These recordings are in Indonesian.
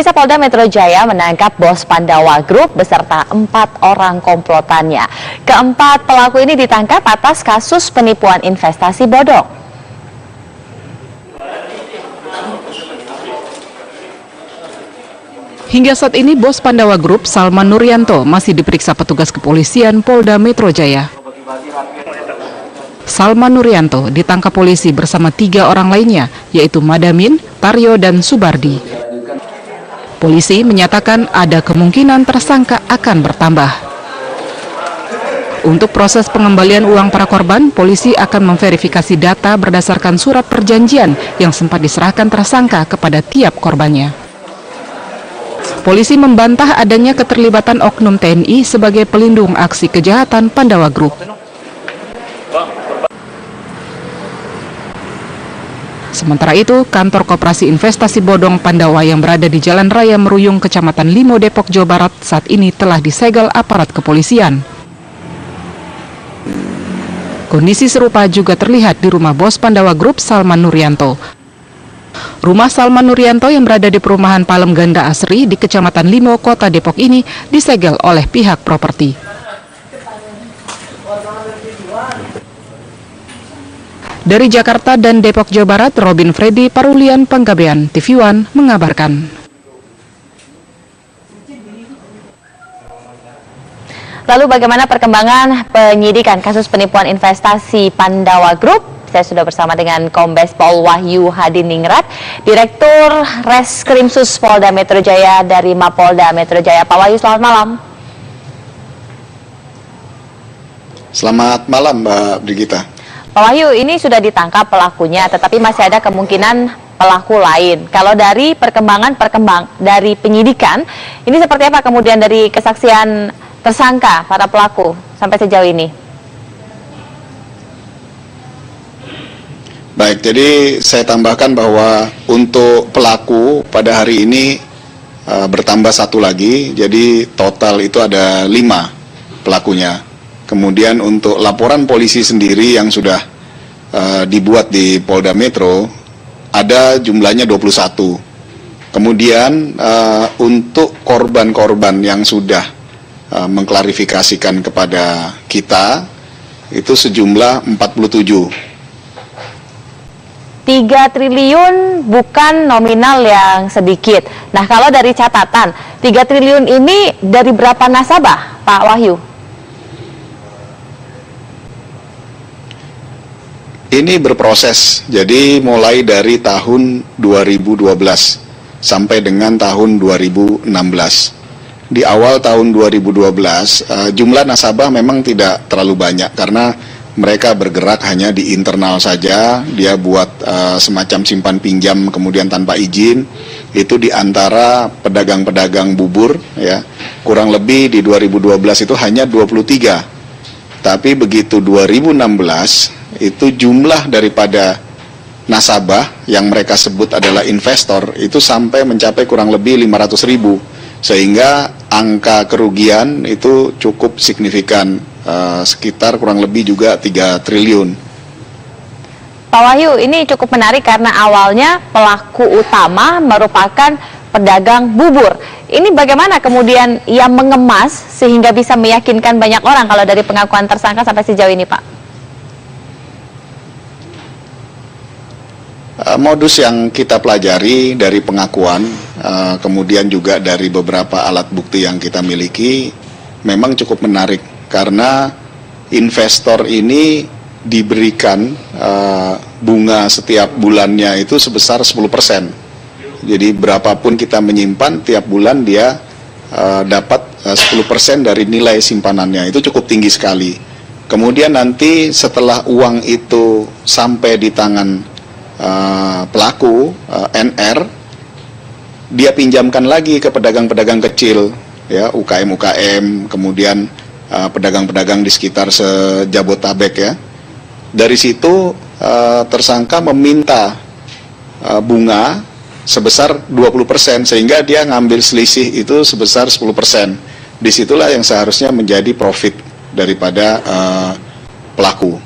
Pemirsa, Polda Metro Jaya menangkap bos Pandawa Group beserta 4 orang komplotannya. Keempat pelaku ini ditangkap atas kasus penipuan investasi bodong. Hingga saat ini, bos Pandawa Group, Salman Nuryanto, masih diperiksa petugas kepolisian Polda Metro Jaya. Salman Nuryanto ditangkap polisi bersama 3 orang lainnya, yaitu Madamin, Taryo, dan Subardi. Polisi menyatakan ada kemungkinan tersangka akan bertambah. Untuk proses pengembalian uang para korban, polisi akan memverifikasi data berdasarkan surat perjanjian yang sempat diserahkan tersangka kepada tiap korbannya. Polisi membantah adanya keterlibatan oknum TNI sebagai pelindung aksi kejahatan Pandawa Group. Sementara itu, kantor Koperasi Investasi Bodong Pandawa yang berada di Jalan Raya Meruyung, Kecamatan Limo, Depok, Jawa Barat saat ini telah disegel aparat kepolisian. Kondisi serupa juga terlihat di rumah bos Pandawa Group, Salman Nuryanto. Rumah Salman Nuryanto yang berada di perumahan Palem Ganda Asri di Kecamatan Limo, Kota Depok ini disegel oleh pihak properti. Dari Jakarta dan Depok, Jawa Barat, Robin Freddy Parulian Panggabean, TV One mengabarkan. Lalu bagaimana perkembangan penyidikan kasus penipuan investasi Pandawa Group? Saya sudah bersama dengan Kombes Pol Wahyu Hadiningrat, Direktur Reskrimsus Polda Metro Jaya dari Mapolda Metro Jaya. Pak Wahyu, selamat malam. Selamat malam, Mbak Brigita. Pak Wahyu, ini sudah ditangkap pelakunya, tetapi masih ada kemungkinan pelaku lain. Kalau dari dari penyidikan, ini seperti apa kemudian dari kesaksian tersangka para pelaku sampai sejauh ini? Baik, jadi saya tambahkan bahwa untuk pelaku pada hari ini bertambah 1 lagi, jadi total itu ada 5 pelakunya. Kemudian untuk laporan polisi sendiri yang sudah dibuat di Polda Metro, ada jumlahnya 21. Kemudian untuk korban-korban yang sudah mengklarifikasikan kepada kita, itu sejumlah 47. 3 triliun bukan nominal yang sedikit. Nah, kalau dari catatan, 3 triliun ini dari berapa nasabah, Pak Wahyu? Ini berproses, jadi mulai dari tahun 2012 sampai dengan tahun 2016. Di awal tahun 2012, jumlah nasabah memang tidak terlalu banyak karena mereka bergerak hanya di internal saja. Dia buat semacam simpan pinjam kemudian tanpa izin, itu di antara pedagang-pedagang bubur, ya. Kurang lebih di 2012 itu hanya 23. Tapi begitu 2016, itu jumlah daripada nasabah yang mereka sebut adalah investor itu sampai mencapai kurang lebih 500.000, sehingga angka kerugian itu cukup signifikan, sekitar kurang lebih juga 3 triliun. Pak Wahyu, ini cukup menarik karena awalnya pelaku utama merupakan pedagang bubur. Ini bagaimana kemudian ia mengemas sehingga bisa meyakinkan banyak orang kalau dari pengakuan tersangka sampai sejauh ini, Pak? Modus yang kita pelajari dari pengakuan, kemudian juga dari beberapa alat bukti yang kita miliki, memang cukup menarik karena investor ini diberikan bunga setiap bulannya itu sebesar 10%. Jadi berapapun kita menyimpan, tiap bulan dia dapat 10% dari nilai simpanannya, itu cukup tinggi sekali. Kemudian nanti setelah uang itu sampai di tangan pelaku NR, dia pinjamkan lagi ke pedagang-pedagang kecil, ya, UKM-UKM, kemudian pedagang-pedagang di sekitar sejabotabek, ya. Dari situ tersangka meminta bunga sebesar 20%, sehingga dia ngambil selisih itu sebesar 10%. Disitulah yang seharusnya menjadi profit daripada pelaku.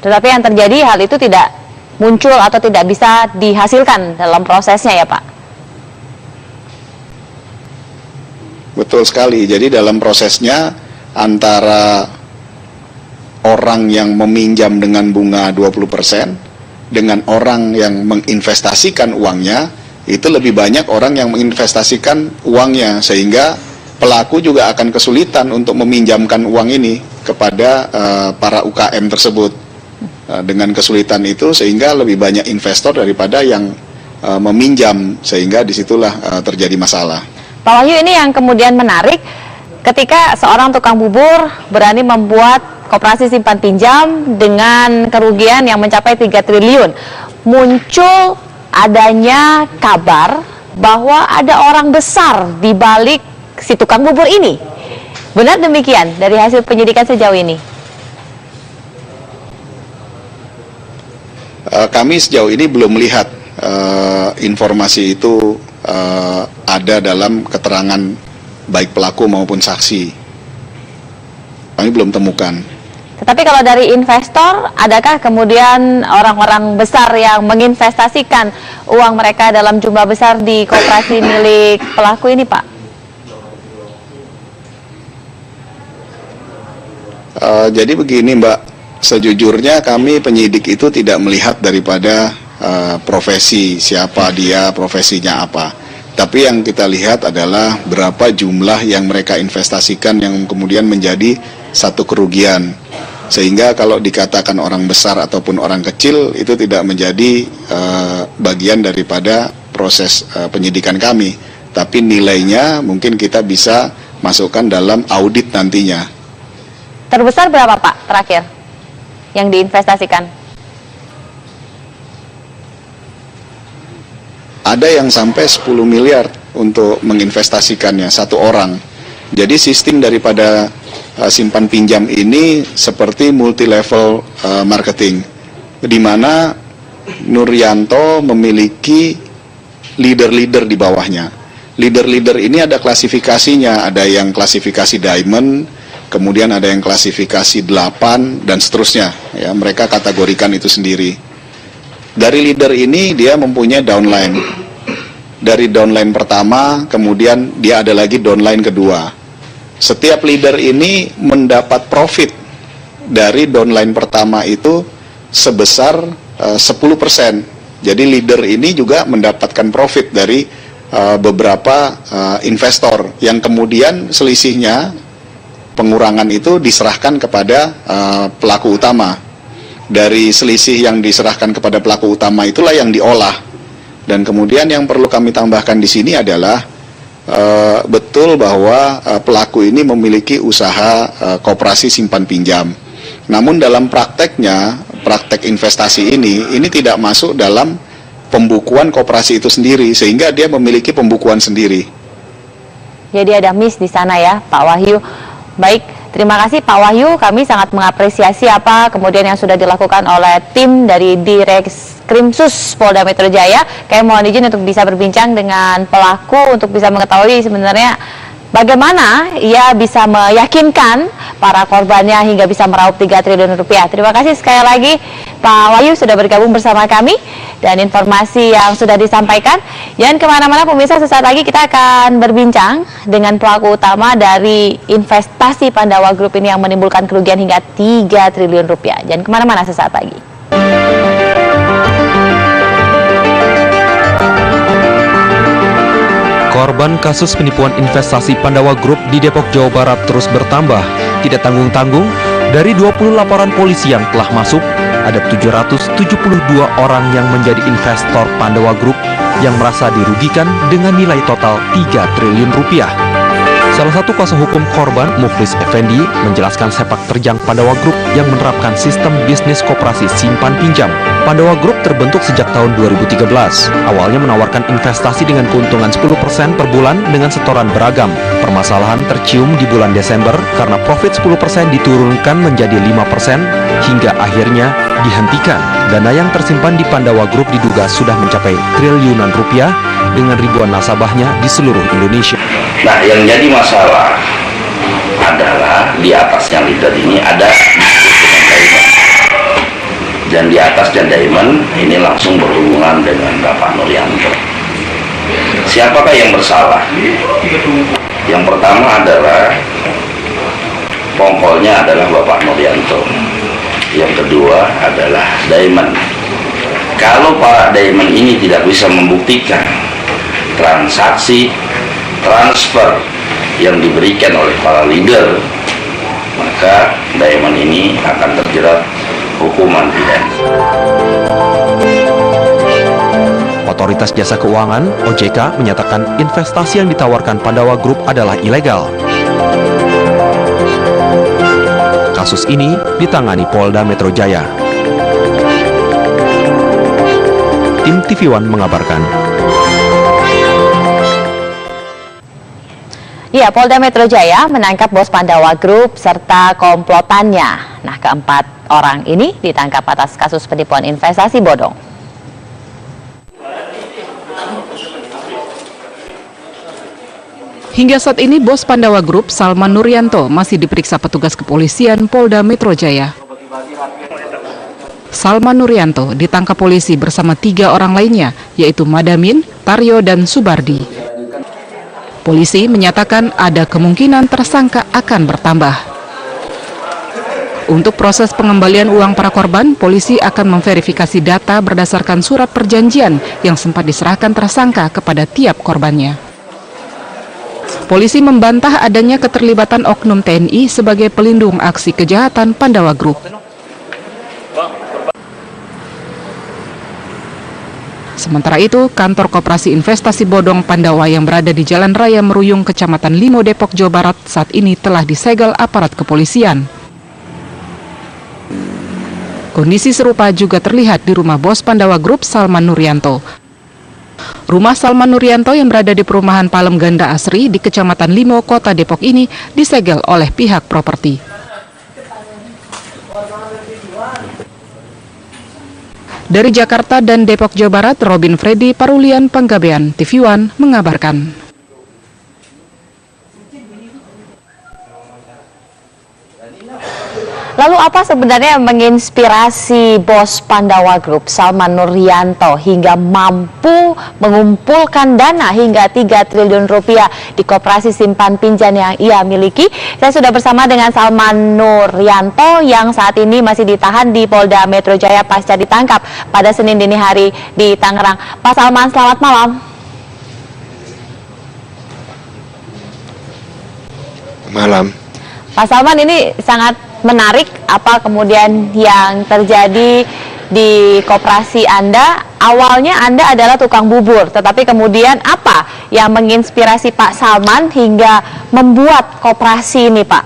Tetapi yang terjadi hal itu tidak muncul atau tidak bisa dihasilkan dalam prosesnya, ya Pak? Betul sekali. Jadi dalam prosesnya antara orang yang meminjam dengan bunga 20% dengan orang yang menginvestasikan uangnya, itu lebih banyak orang yang menginvestasikan uangnya, sehingga pelaku juga akan kesulitan untuk meminjamkan uang ini kepada para UKM tersebut. Dengan kesulitan itu sehingga lebih banyak investor daripada yang meminjam, sehingga disitulah terjadi masalah. Pak Wahyu, ini yang kemudian menarik ketika seorang tukang bubur berani membuat koperasi simpan pinjam dengan kerugian yang mencapai 3 triliun. Muncul adanya kabar bahwa ada orang besar di balik si tukang bubur ini. Benar demikian dari hasil penyidikan sejauh ini? Kami sejauh ini belum melihat informasi itu ada dalam keterangan baik pelaku maupun saksi. Kami belum temukan. Tetapi kalau dari investor, adakah kemudian orang-orang besar yang menginvestasikan uang mereka dalam jumlah besar di koperasi milik pelaku ini, Pak? Jadi begini, Mbak, sejujurnya kami penyidik itu tidak melihat daripada profesi siapa dia, profesinya apa. Tapi yang kita lihat adalah berapa jumlah yang mereka investasikan yang kemudian menjadi satu kerugian. Sehingga kalau dikatakan orang besar ataupun orang kecil itu tidak menjadi bagian daripada proses penyidikan kami. Tapi nilainya mungkin kita bisa masukkan dalam audit nantinya. Terbesar berapa, Pak, terakhir yang diinvestasikan? Ada yang sampai 10 miliar untuk menginvestasikannya satu orang. Jadi sistem daripada simpan pinjam ini seperti multi level marketing, di mana Nuryanto memiliki leader-leader di bawahnya. Leader-leader ini ada klasifikasinya, ada yang klasifikasi diamond, kemudian ada yang klasifikasi 8 dan seterusnya. Ya, mereka kategorikan itu sendiri. Dari leader ini dia mempunyai downline. Dari downline pertama, kemudian dia ada lagi downline kedua. Setiap leader ini mendapat profit dari downline pertama itu sebesar 10%. Jadi leader ini juga mendapatkan profit dari beberapa investor yang kemudian selisihnya pengurangan itu diserahkan kepada pelaku utama. Dari selisih yang diserahkan kepada pelaku utama itulah yang diolah. Dan kemudian yang perlu kami tambahkan di sini adalah betul bahwa pelaku ini memiliki usaha koperasi simpan pinjam. Namun dalam prakteknya, praktek investasi ini tidak masuk dalam pembukuan koperasi itu sendiri, sehingga dia memiliki pembukuan sendiri. Jadi ada miss di sana ya, Pak Wahyu. Baik, terima kasih Pak Wahyu. Kami sangat mengapresiasi apa kemudian yang sudah dilakukan oleh tim dari Direskrimsus Polda Metro Jaya. Kami mohon izin untuk bisa berbincang dengan pelaku untuk bisa mengetahui sebenarnya bagaimana ia bisa meyakinkan para korbannya hingga bisa meraup 3 triliun rupiah. Terima kasih sekali lagi Pak Wahyu sudah bergabung bersama kami dan informasi yang sudah disampaikan. Jangan kemana-mana pemirsa, sesaat lagi kita akan berbincang dengan pelaku utama dari investasi Pandawa Group ini yang menimbulkan kerugian hingga 3 triliun rupiah. Jangan kemana-mana, sesaat lagi. Korban kasus penipuan investasi Pandawa Group di Depok, Jawa Barat terus bertambah. Tidak tanggung-tanggung, dari 20 laporan polisi yang telah masuk, ada 772 orang yang menjadi investor Pandawa Group yang merasa dirugikan dengan nilai total 3 triliun rupiah. Salah satu kuasa hukum korban, Muflis Effendi, menjelaskan sepak terjang Pandawa Group yang menerapkan sistem bisnis koperasi simpan pinjam. Pandawa Group terbentuk sejak tahun 2013. Awalnya menawarkan investasi dengan keuntungan 10% per bulan dengan setoran beragam. Permasalahan tercium di bulan Desember karena profit 10% diturunkan menjadi 5% hingga akhirnya dihentikan. Dana yang tersimpan di Pandawa Group diduga sudah mencapai triliunan rupiah dengan ribuan nasabahnya di seluruh Indonesia. Nah, yang jadi masalah adalah di atasnya leader ini ada diamond. Dan di atasnya diamond ini langsung berhubungan dengan Bapak Nuryanto. Siapakah yang bersalah? Yang pertama adalah pongkolnya adalah Bapak Nuryanto. Yang kedua adalah Diamond. Kalau para Diamond ini tidak bisa membuktikan transaksi transfer yang diberikan oleh para leader, maka Diamond ini akan terjerat hukuman pidana. Otoritas Jasa Keuangan (OJK) menyatakan investasi yang ditawarkan Pandawa Group adalah ilegal. Kasus ini ditangani Polda Metro Jaya. Tim TV One mengabarkan. Ya, Polda Metro Jaya menangkap bos Pandawa Group serta komplotannya. Nah, keempat orang ini ditangkap atas kasus penipuan investasi bodong. Hingga saat ini, bos Pandawa Group, Salman Nuryanto, masih diperiksa petugas kepolisian Polda Metro Jaya. Salman Nuryanto ditangkap polisi bersama 3 orang lainnya, yaitu Madamin, Taryo, dan Subardi. Polisi menyatakan ada kemungkinan tersangka akan bertambah. Untuk proses pengembalian uang para korban, polisi akan memverifikasi data berdasarkan surat perjanjian yang sempat diserahkan tersangka kepada tiap korbannya. Polisi membantah adanya keterlibatan oknum TNI sebagai pelindung aksi kejahatan Pandawa Group. Sementara itu, kantor Koperasi Investasi Bodong Pandawa yang berada di Jalan Raya Meruyung, Kecamatan Limo, Depok, Jawa Barat saat ini telah disegel aparat kepolisian. Kondisi serupa juga terlihat di rumah bos Pandawa Group, Salman Nuryanto. Rumah Salman Nuryanto yang berada di perumahan Palem Ganda Asri di Kecamatan Limo, Kota Depok ini disegel oleh pihak properti. Dari Jakarta dan Depok, Jawa Barat, Robin Freddy Parulian Panggabean, TV One mengabarkan. Lalu apa sebenarnya yang menginspirasi bos Pandawa Group, Salman Nuryanto, hingga mampu mengumpulkan dana hingga 3 triliun rupiah di koperasi simpan pinjam yang ia miliki? Saya sudah bersama dengan Salman Nuryanto yang saat ini masih ditahan di Polda Metro Jaya pasca ditangkap pada Senin dini hari di Tangerang. Pak Salman, selamat malam. Malam. Pak Salman, ini sangat menarik apa kemudian yang terjadi di koperasi Anda. Awalnya Anda adalah tukang bubur, tetapi kemudian apa yang menginspirasi Pak Salman hingga membuat koperasi ini, Pak?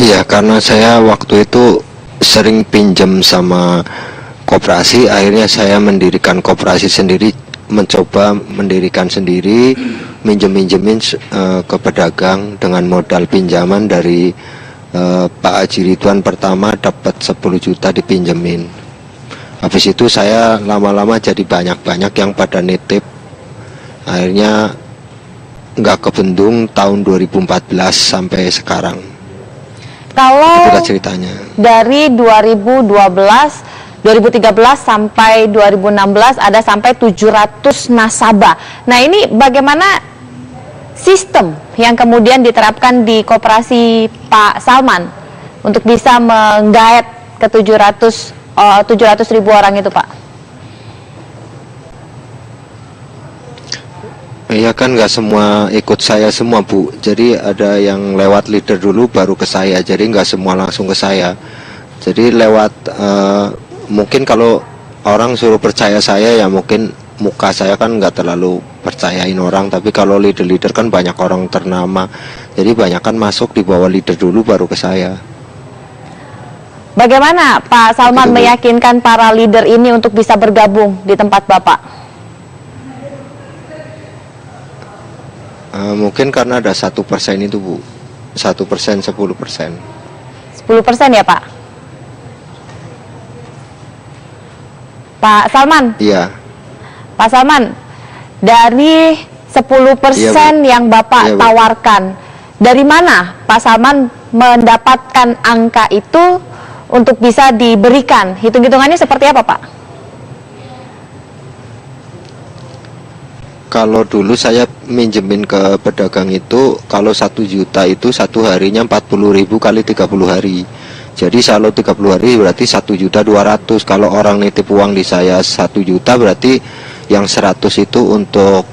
Iya, karena saya waktu itu sering pinjam sama koperasi, akhirnya saya mendirikan koperasi sendiri, mencoba mendirikan sendiri, minjemin ke pedagang dengan modal pinjaman dari Pak Haji Ridwan. Pertama dapat 10 juta dipinjemin. Habis itu saya lama-lama jadi banyak-banyak yang pada nitip. Akhirnya nggak kebendung tahun 2014 sampai sekarang. Kalau itulah ceritanya. Dari 2013 sampai 2016 ada sampai 700 nasabah. Nah, ini bagaimana sistem yang kemudian diterapkan di koperasi Pak Salman untuk bisa menggaet ke 700 ribu orang itu, Pak? Iya kan, nggak semua ikut saya semua, Bu. Jadi ada yang lewat leader dulu baru ke saya. Jadi nggak semua langsung ke saya. Jadi lewat mungkin kalau orang suruh percaya saya, ya mungkin muka saya kan nggak terlalu percayain orang. Tapi kalau leader-leader kan banyak orang ternama. Jadi banyak kan masuk di bawah leader dulu baru ke saya. Bagaimana Pak Salman meyakinkan para leader ini untuk bisa bergabung di tempat Bapak? Mungkin karena ada 1% itu, Bu. 1%, 10%. 10% ya, Pak? Pak Salman? Iya. Pak Salman, dari 10% iya, yang Bapak iya, tawarkan, dari mana Pak Salman mendapatkan angka itu untuk bisa diberikan? Hitung-hitungannya seperti apa, Pak? Kalau dulu saya minjemin ke pedagang itu, kalau 1 juta itu satu harinya 40.000 kali 30 hari. Jadi kalau 30 hari berarti 1.200.000. Kalau orang nitip uang di saya 1 juta, berarti yang 100 itu untuk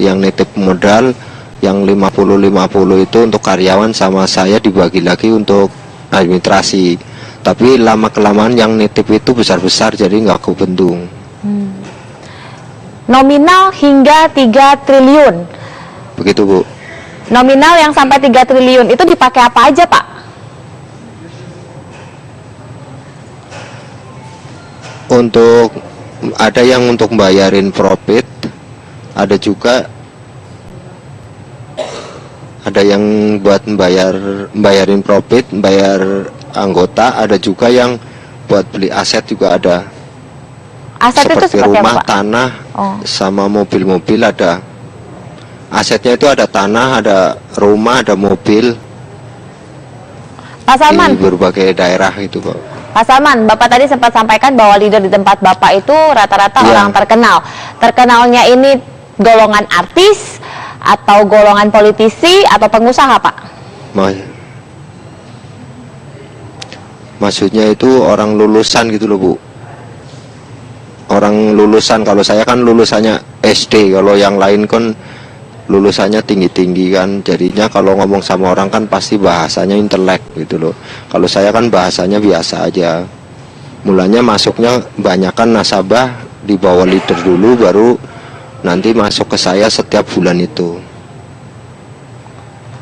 yang nitip modal, yang 50-50 itu untuk karyawan, sama saya dibagi lagi untuk administrasi. Tapi lama-kelamaan yang nitip itu besar-besar, jadi nggak kebendung. Nominal hingga 3 triliun. Begitu, Bu. Nominal yang sampai 3 triliun itu dipakai apa aja, Pak? Untuk ada yang untuk bayarin profit, ada juga ada yang buat bayarin profit, bayar anggota, ada juga yang buat beli aset juga ada. Aset itu Seperti seperti rumah, apa, Pak? tanah, sama mobil-mobil ada. Asetnya itu ada tanah, ada rumah, ada mobil Pak Salman, di berbagai daerah itu, Pak. Pak Salman, Bapak tadi sempat sampaikan bahwa leader di tempat Bapak itu rata-rata Iya. orang terkenal. Terkenalnya ini golongan artis atau golongan politisi atau pengusaha, Pak? Maksudnya itu orang lulusan gitu loh, Bu. Orang lulusan, kalau saya kan lulusannya SD, kalau yang lain kan lulusannya tinggi-tinggi kan, jadinya kalau ngomong sama orang kan pasti bahasanya intelek gitu loh. Kalau saya kan bahasanya biasa aja. Mulanya masuknya banyakan nasabah di bawah leader dulu, baru nanti masuk ke saya setiap bulan itu.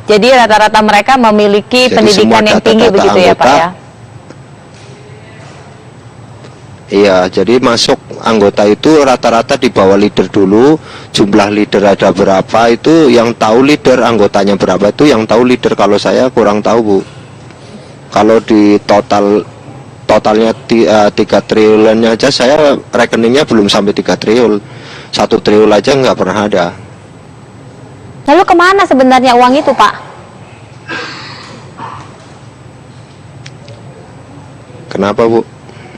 Jadi rata-rata mereka memiliki Jadi pendidikan semua yang tinggi data-data begitu ya, Pak anggota, ya? Iya, jadi masuk anggota itu rata-rata di bawah leader dulu. Jumlah leader ada berapa itu yang tahu, leader anggotanya berapa itu yang tahu leader. Kalau saya kurang tahu, Bu. Kalau di totalnya 3 triliunnya aja, saya rekeningnya belum sampai 3 triliun. 1 triliun aja nggak pernah ada. Lalu kemana sebenarnya uang itu, Pak? Kenapa, Bu?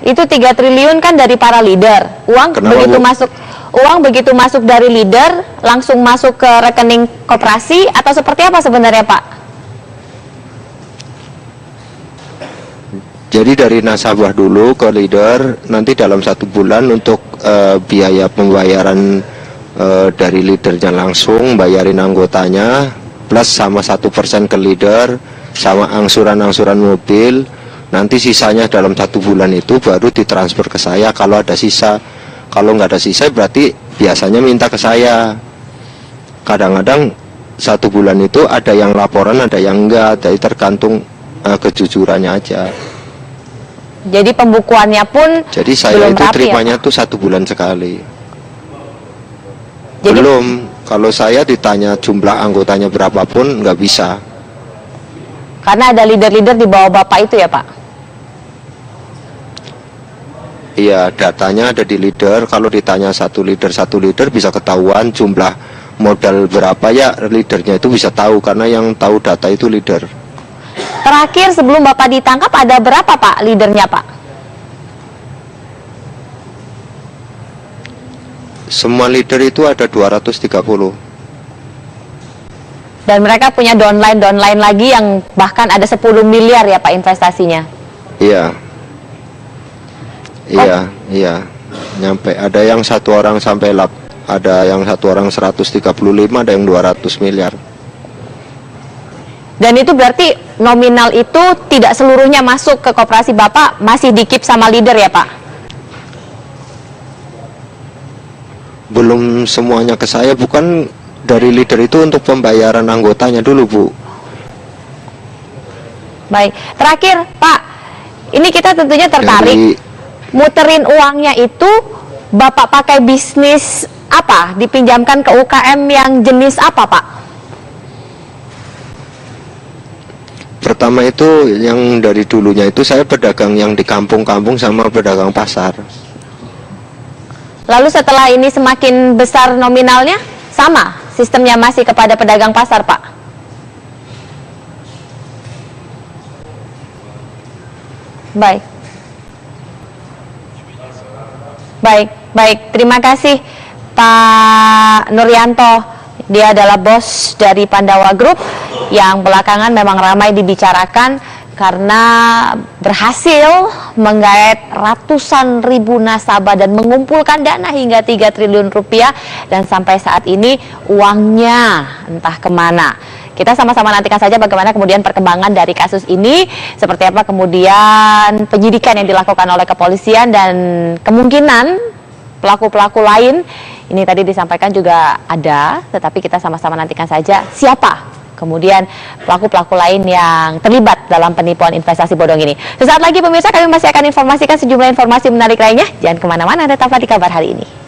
Itu 3 triliun kan dari para leader. Uang Kenapa, begitu Bu? begitu masuk dari leader langsung masuk ke rekening koperasi atau seperti apa sebenarnya, Pak? Jadi dari nasabah dulu ke leader, nanti dalam 1 bulan untuk biaya pembayaran dari leadernya langsung, bayarin anggotanya, plus sama 1% ke leader, sama angsuran-angsuran mobil. Nanti sisanya dalam 1 bulan itu baru ditransfer ke saya kalau ada sisa. Kalau nggak ada sisa berarti biasanya minta ke saya. Kadang-kadang 1 bulan itu ada yang laporan, ada yang enggak, jadi tergantung kejujurannya aja. Jadi pembukuannya pun Jadi saya belum itu rapi, terimanya ya, Pak? tuh 1 bulan sekali. Jadi- Belum, kalau saya ditanya jumlah anggotanya berapapun nggak bisa. Karena ada leader-leader di bawah Bapak itu ya, Pak? Iya, datanya ada di leader. Kalau ditanya satu leader bisa ketahuan jumlah modal berapa, ya leadernya itu bisa tahu, karena yang tahu data itu leader. Terakhir sebelum Bapak ditangkap ada berapa, Pak, leadernya, Pak? Semua leader itu ada 230. Dan mereka punya downline lagi yang bahkan ada 10 miliar ya, Pak, investasinya. Iya. Iya. Nyampe ada yang 1 orang sampai ada yang 1 orang 135, ada yang 200 miliar. Dan itu berarti nominal itu tidak seluruhnya masuk ke koperasi Bapak, masih di-keep sama leader ya, Pak? Belum semuanya ke saya, bukan dari leader itu untuk pembayaran anggotanya dulu, Bu. Baik, terakhir Pak, ini kita tentunya tertarik. Muterin uangnya itu Bapak pakai bisnis apa? Dipinjamkan ke UKM yang jenis apa, Pak? Pertama itu yang dari dulunya itu saya pedagang yang di kampung-kampung sama pedagang pasar. Lalu setelah ini semakin besar nominalnya, sama sistemnya masih kepada pedagang pasar, Pak? Baik. Terima kasih Pak Nuryanto. Dia adalah bos dari Pandawa Group yang belakangan memang ramai dibicarakan karena berhasil menggait ratusan ribu nasabah dan mengumpulkan dana hingga 3 triliun rupiah, dan sampai saat ini uangnya entah kemana. Kita sama-sama nantikan saja bagaimana kemudian perkembangan dari kasus ini, seperti apa kemudian penyidikan yang dilakukan oleh kepolisian, dan kemungkinan pelaku-pelaku lain ini tadi disampaikan juga ada, tetapi kita sama-sama nantikan saja siapa kemudian pelaku-pelaku lain yang terlibat dalam penipuan investasi bodong ini. Sesaat lagi pemirsa, kami masih akan informasikan sejumlah informasi menarik lainnya. Jangan kemana-mana, tetaplah di Kabar Hari Ini.